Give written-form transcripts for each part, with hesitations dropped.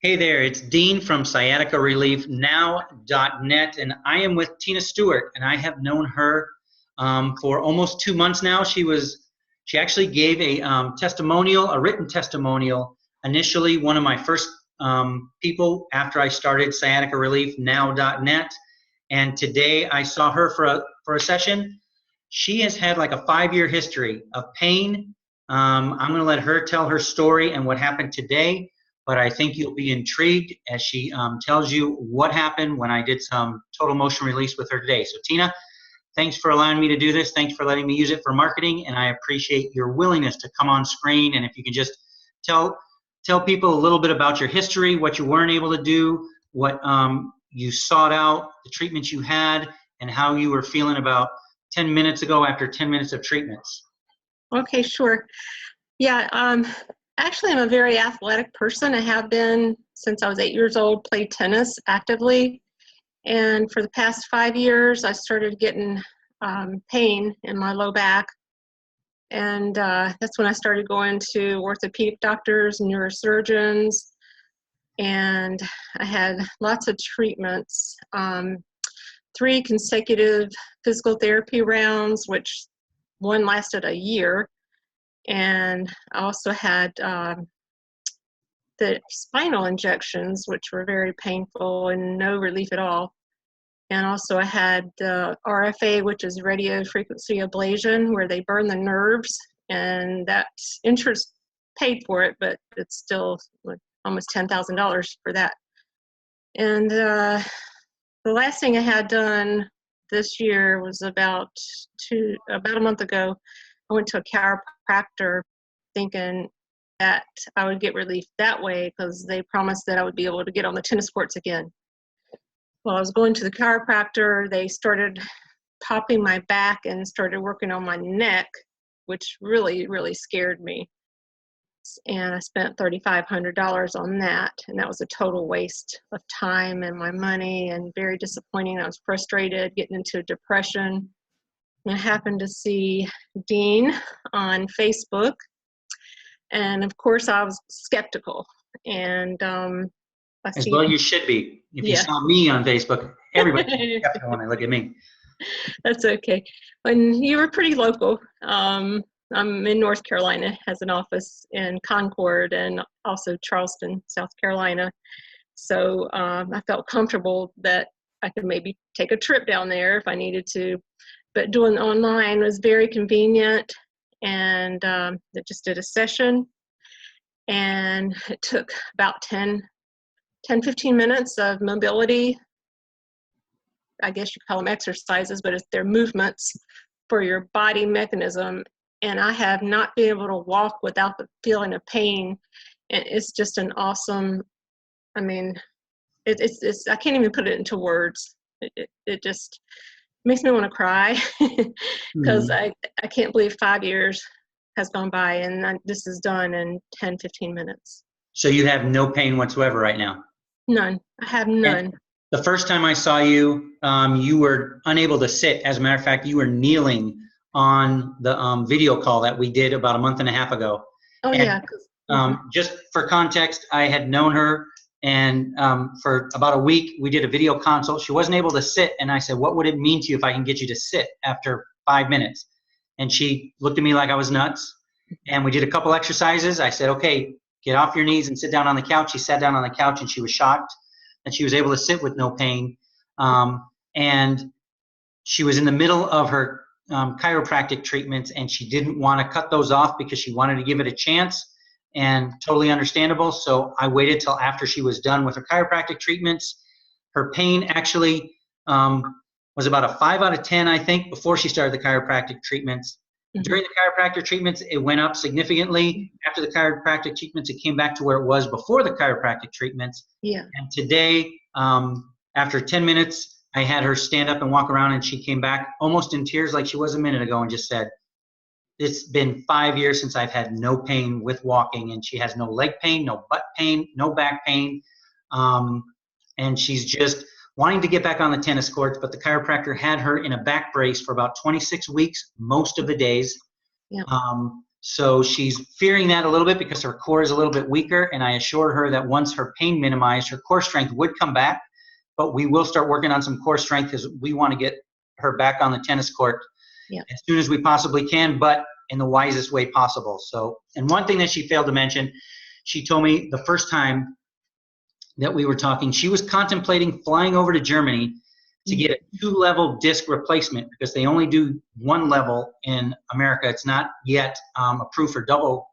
Hey there, it's Dean from Sciatica Relief Now.net, and I am with Tina Stewart, and I have known her for almost 2 months now. She actually gave a testimonial, a written testimonial, initially one of my first people after I started Sciatica Relief Now.net, and today I saw her for a session. She has had like a 5-year history of pain. I'm going to let her tell her story and what happened today. But I think you'll be intrigued as she tells you what happened when I did some total motion release with her today. So Tina, thanks for allowing me to do this. Thanks for letting me use it for marketing, and I appreciate your willingness to come on screen. And if you can just tell people a little bit about your history, what you weren't able to do, what you sought out, the treatments you had, and how you were feeling about 10 minutes ago after 10 minutes of treatments. Okay, sure. Yeah, actually, I'm a very athletic person. I have been since I was 8 years old, played tennis actively. And for the past 5 years, I started getting pain in my low back. And that's when I started going to orthopedic doctors, neurosurgeons, and I had lots of treatments. 3 consecutive physical therapy rounds, which one lasted a year. And I also had the spinal injections, which were very painful and no relief at all. And also I had RFA, which is radio frequency ablation, where they burn the nerves, and that insurance paid for it, but it's still like almost $10,000 for that. And the last thing I had done this year was about a month ago. I went to a chiropractor thinking that I would get relief that way because they promised that I would be able to get on the tennis courts again. Well, I was going to the chiropractor. They started popping my back and started working on my neck, which really, really scared me. And I spent $3,500 on that, and that was a total waste of time and my money, and very disappointing. I was frustrated, getting into depression. I happened to see Dean on Facebook, and of course I was skeptical. And As well you should be. If you saw me on Facebook, everybody skeptical when they look at me. That's okay. And you were pretty local. I'm in North Carolina, has an office in Concord and also Charleston, South Carolina. So I felt comfortable that I could maybe take a trip down there if I needed to. But doing online was very convenient, and I just did a session, and it took about 10-15 minutes of mobility. I guess you call them exercises, but they're movements for your body mechanism. And I have not been able to walk without the feeling of pain. And it's just an awesome, I mean, it's I can't even put it into words. It just makes me want to cry because I can't believe 5 years has gone by and this is done in 10-15 minutes. So you have no pain whatsoever right now? None. I have none. And the first time I saw you, you were unable to sit. As a matter of fact, you were kneeling on the video call that we did about a month and a half ago. Oh, and, yeah. Just for context, I had known her, and for about a week, we did a video consult. She wasn't able to sit, and I said, what would it mean to you if I can get you to sit after 5 minutes? And she looked at me like I was nuts, and we did a couple exercises. I said, okay, get off your knees and sit down on the couch. She sat down on the couch, and she was shocked that she was able to sit with no pain. And she was in the middle of her chiropractic treatments, and she didn't want to cut those off because she wanted to give it a chance. And totally understandable. So I waited till after she was done with her chiropractic treatments. Her pain actually was about a 5 out of 10, I think, before she started the chiropractic treatments. During the chiropractic treatments, it went up significantly. After the chiropractic treatments, it came back to where it was before the chiropractic treatments. Yeah. And today, after 10 minutes, I had her stand up and walk around, and she came back almost in tears like she was a minute ago and just said, it's been 5 years since I've had no pain with walking, and she has no leg pain, no butt pain, no back pain. And she's just wanting to get back on the tennis courts, but the chiropractor had her in a back brace for about 26 weeks, most of the days. Yeah. So she's fearing that a little bit because her core is a little bit weaker, and I assured her that once her pain minimized, her core strength would come back, but we will start working on some core strength because we want to get her back on the tennis court as soon as we possibly can, but in the wisest way possible. So, and one thing that she failed to mention, she told me the first time that we were talking, she was contemplating flying over to Germany to get a 2-level disc replacement because they only do 1 level in America. It's not yet approved for double.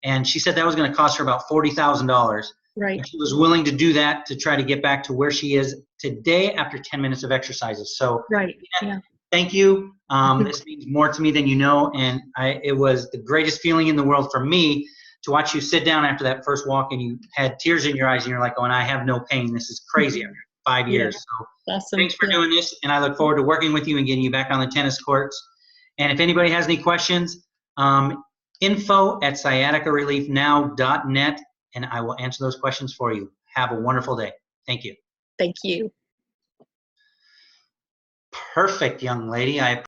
And she said that was going to cost her about $40,000. Right. And she was willing to do that to try to get back to where she is today after 10 minutes of exercises. So Right. Yeah. thank you. This means more to me than you know. And it was the greatest feeling in the world for me to watch you sit down after that first walk and you had tears in your eyes and you're like, oh, and I have no pain. This is crazy after 5 years. So Awesome. thanks for doing this, and I look forward to working with you and getting you back on the tennis courts. And if anybody has any questions, info@sciaticareliefnow.net, and I will answer those questions for you. Have a wonderful day. Thank you. Thank you. Perfect, young lady. I